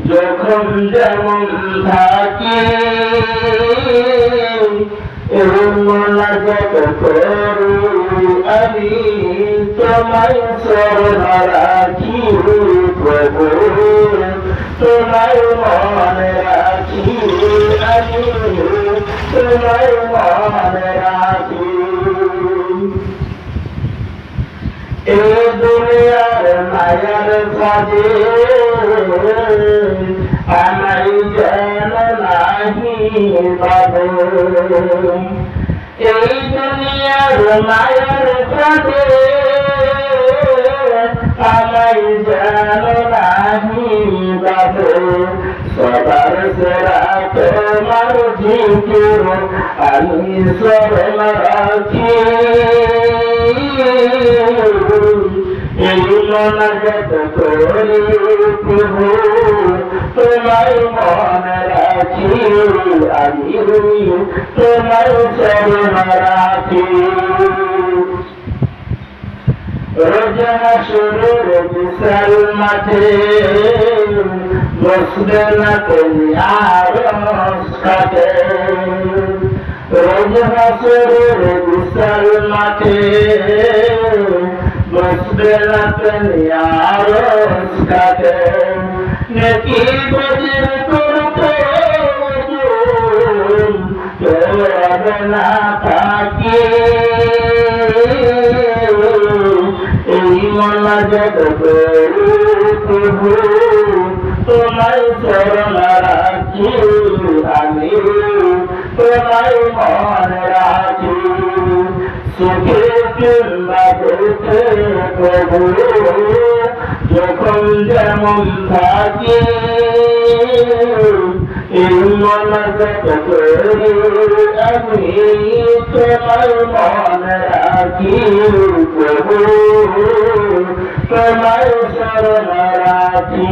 যখন যেমন থাকি মোনাজাত করি আমি তোমায় শরণ রাখি প্রভু, তোমায় মনে রাখি আমি তোমায় মনে রাখি। এ দুনিয়ার মায়ার সাজে আমায় যেন নাহি পাবে, এই দুনিয়ার মায়ার সাজে আমায় যেন নাহি পাবে। সবার সেরা তোমার জিকির আমি স্মরণ রাখি, এই মোনাজাত করি প্রভু, তোমায় মনে রাখি আমি তোমায় শরণ রাখি। রোজ হাসরের বিশাল মাঠে বসবে না তুমি আরশ কাটে, রোজ হাসরের বিশাল মাঠে বসবে না তুমি আরশ কাটে। নেকি বজির করতে হবে না থাকি, এই মোনাজাত করি প্রভু, তোমায় শরণ রাখি আমি তোমায় মনে রাখি। সুখে কিংবা দুঃখে প্রভু যখন যেমন থাকি এই মোনাজাত করি আমি তোমায় মনে রাখি প্রভু, তোমায় শরণ রাখি।